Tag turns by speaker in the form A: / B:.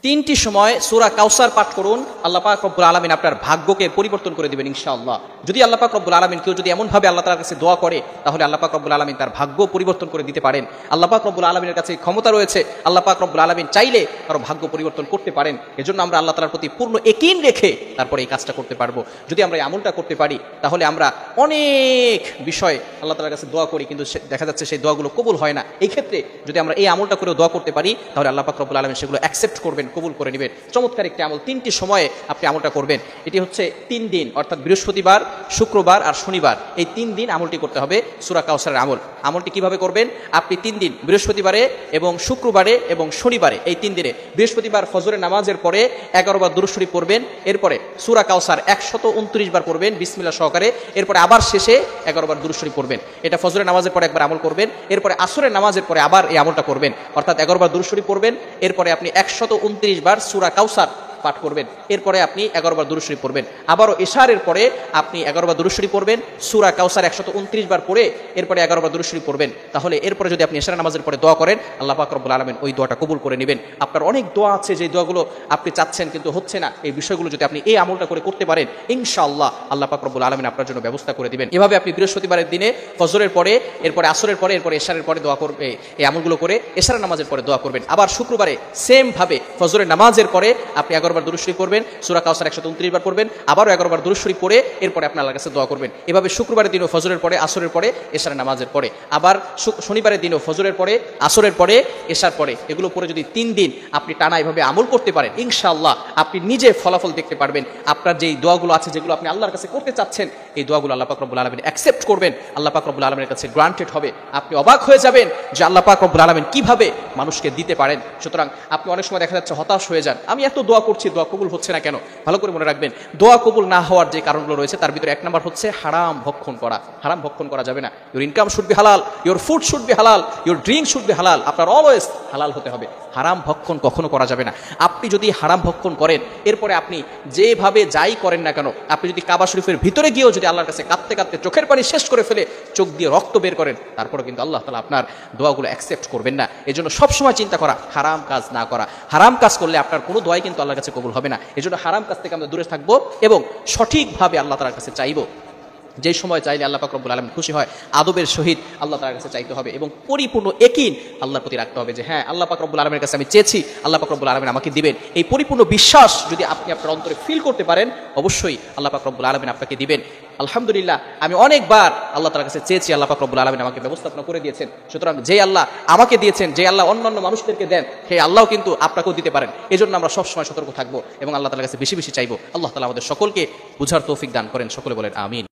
A: তিনটি সময় সূরা কাউসার পাঠ করুন, আল্লাহ পাক রব্বুল আলামিন আপনার ভাগ্যকে পরিবর্তন করে দিবেন ইনশাআল্লাহ। যদি আল্লাহ পাক রব্বুল আলামিন কেউ যদি এমনভাবে আল্লাহ তাআলার কাছে দোয়া করে, তাহলে আল্লাহ পাক রব্বুল আলামিন তার ভাগ্য পরিবর্তন করে দিতে পারেন। আল্লাহ পাক রব্বুল আলামিনের কাছে ক্ষমতা রয়েছে, আল্লাহ পাক রব্বুল আলামিন চাইলে কারো ভাগ্য পরিবর্তন করতে পারেন। এজন্য আমরা আল্লাহ তাআলার প্রতি পূর্ণ ইয়াকিন রেখে তারপরে এই কাজটা করতে পারবো। যদি আমরা এই আমলটা করতে পারি, তাহলে আমরা অনেক বিষয় আল্লাহ তাআলার কাছে দোয়া করি, কিন্তু দেখা যাচ্ছে সেই দোয়াগুলো কবুল হয় না। এই ক্ষেত্রে যদি আমরা এই আমলটা করে দোয়া করতে পারি, তাহলে আল্লাহ পাক রব্বুল আলামিন সেগুলো অ্যাকসেপ্ট করবেন, কবুল করে নেবেন। চমৎকার একটি আমল, তিনটি সময়ে আপনি আমলটা করবেন। এটি হচ্ছে 3 দিন, অর্থাৎ বৃহস্পতিবার, শুক্রবার আর শনিবার, এই 3 দিন আমলটি করতে হবে সূরা কাউসারের আমল। আমলটি কিভাবে করবেন? আপনি 3 দিন বৃহস্পতিবারে এবং শুক্রবারে এবং শনিবারে, এই 3 দিনে বৃহস্পতিবার ফজরের নামাজের পরে 11 বার দুরূদ শরীফ পড়বেন, এরপরে সূরা কাউসার 129 বার পড়বেন বিসমিল্লাহ সহকারে, এরপরে আবার শেষে 11 বার দুরূদ শরীফ পড়বেন। এটা ফজরের নামাজের পরে একবার আমল করবেন, এরপরে আসরের নামাজের পরে আবার এই আমলটা করবেন, অর্থাৎ 11 বার দুরূদ শরীফ পড়বেন, এরপরে আপনি 129 বার সূরা কাউসার পাঠ করবেন, এরপরে আপনি 11 বার দুরূদ শরীফ পড়বেন। আবারও ইশারের পরে আপনি 11 বার দুরূদ শরীফ পড়বেন, সূরা কাউসার 129 বার পড়ে এরপরে 11 বার দুরূদ শরীফ পড়বেন। তাহলে এরপরে যদি আপনি ইশারা নামাজের পরে দোয়া করেন, আল্লাহ পাক রব্বুল আলামিন ওই দোয়াটা কবুল করে নেবেন। আপনার অনেক দোয়া আছে, যে দোয়াগুলো আপনি চাচ্ছেন কিন্তু হচ্ছে না, এই বিষয়গুলো যদি আপনি এই আমলটা করে করতে পারেন, ইনশাআল্লাহ আল্লাহ পাক রব্বুল আলামিন আপনার জন্য ব্যবস্থা করে দিবেন। এভাবে আপনি বৃহস্পতিবারের দিনে ফজরের পরে, এরপরে আসরের পরে, এরপরে ইশারের পরে দোয়া করবে, এই আমলগুলো করে ইশারা নামাজের পরে দোয়া করবেন। আবার শুক্রবারে সেম ভাবে ফজরের নামাজের পরে আপনি 11 বার দুরূদ শরীফ পড়বেন, সূরা কাউসার 129 বার পড়বেন, আবারও 11 বার দুরূদ শরীফ পড়ে এরপরে আপনি আল্লাহর কাছে দোয়া করবেন। এভাবে শুক্রবারের দিনও ফজরের পরে, আসরের পরে, ইশার নামাজের পরে, আবার শনিবারের দিনও ফজরের পরে, আসরের পরে, ইশার পরে, এগুলো পরে যদি 3 দিন আপনি টানা এভাবে আমল করতে পারেন, ইনশাআল্লাহ আপনি নিজে ফলাফল দেখতে পারবেন। আপনার যেই দোয়াগুলো আছে, যেগুলো আপনি আল্লাহর কাছে করতে চাচ্ছেন, এই দোয়াগুলো আল্লাহ পাক রব্বুল আলামিন অ্যাকসেপ্ট করবেন, আল্লাহ পাক রব্বুল আলামিনের কাছে গ্রান্টেড হবে। আপনি অবাক হয়ে যাবেন যে আল্লাহ পাক রব্বুল আলামিন কিভাবে মানুষকে দিতে পারেন। সুতরাং আপনি অনেক সময় দেখা যাচ্ছে হতাশ হয়ে যান, আমি এত দোয়া করছি, দোয়া কবুল হচ্ছে না কেন? ভালো করে মনে রাখবেন, দোয়া কবুল না হওয়ার যে কারণগুলো রয়েছে, তার ভিতরে 1 নম্বর হচ্ছে হারাম ভক্ষণ করা। হারাম ভক্ষণ করা যাবে না। ইউর ইনকাম শুড বি হালাল, ইউর ফুড শুড বি হালাল, ইউর ড্রিঙ্ক শুড বি হালাল। আপনার অলওয়েজ হালাল হতে হবে, হারাম ভক্ষণ কখনো করা যাবে না। আপনি যদি হারাম ভক্ষণ করেন, এরপরে আপনি যেভাবে যাই করেন না কেন, আপনি যদি কাবা শরীফের ভিতরে গিয়েও যদি আল্লাহর কাছে কাঁদতে কাঁদতে চোখের পানি শেষ করে ফেলে চোখ দিয়ে রক্ত বের করেন, তারপরে কিন্তু আল্লাহ তাআলা আপনার দোয়াগুলো অ্যাকসেপ্ট করবেন না। এজন্য সবসময় চিন্তা করা, হারাম কাজ না করা। হারাম কাজ করলে আপনার কোনো দোয়াই কিন্তু আল্লাহর কাছে কবুল হবে না। এজন্য হারাম কাজ থেকে আমরা দূরে থাকবো এবং সঠিকভাবে আল্লাহ তাআলার কাছে চাইবো। যে সময় চাইলে আল্লাহ পাক রব্বুল আলামিন খুশি হয়, আদবের সহিত আল্লাহ তাআলার কাছে চাইতে হবে এবং পরিপূর্ণ ইয়াকিন আল্লাহর প্রতি রাখতে হবে যে হ্যাঁ, আল্লাহ পাক রব্বুল আলামিনের কাছে আমি চেয়েছি, আল্লাহ পাক রব্বুল আলামিন আমাকে দিবেন। এই পরিপূর্ণ বিশ্বাস যদি আপনি আপনার অন্তরে ফিল করতে পারেন, অবশ্যই আল্লাহ পাক রব্বুল আলামিন আপনাকে দিবেন। আলহামদুলিল্লাহ, আমি অনেকবার আল্লাহ তাআলার কাছে চেয়েছি, আল্লাহ পাক রব্বুল আলামিন আমাকে ব্যবস্থাপনা করে দিয়েছেন। সুতরাং যে আল্লাহ আমাকে দিয়েছেন, যে আল্লাহ অন্যান্য মানুষদেরকে দেন, সেই আল্লাহও কিন্তু আপনাকেও দিতে পারেন। এজন্য আমরা সবসময় সতর্ক থাকবো এবং আল্লাহ তাআলার কাছে বেশি বেশি চাইবো। আল্লাহ তাআলা আমাদের সকলকে বুঝার তৌফিক দান করেন। সকলে বলেন আমিন।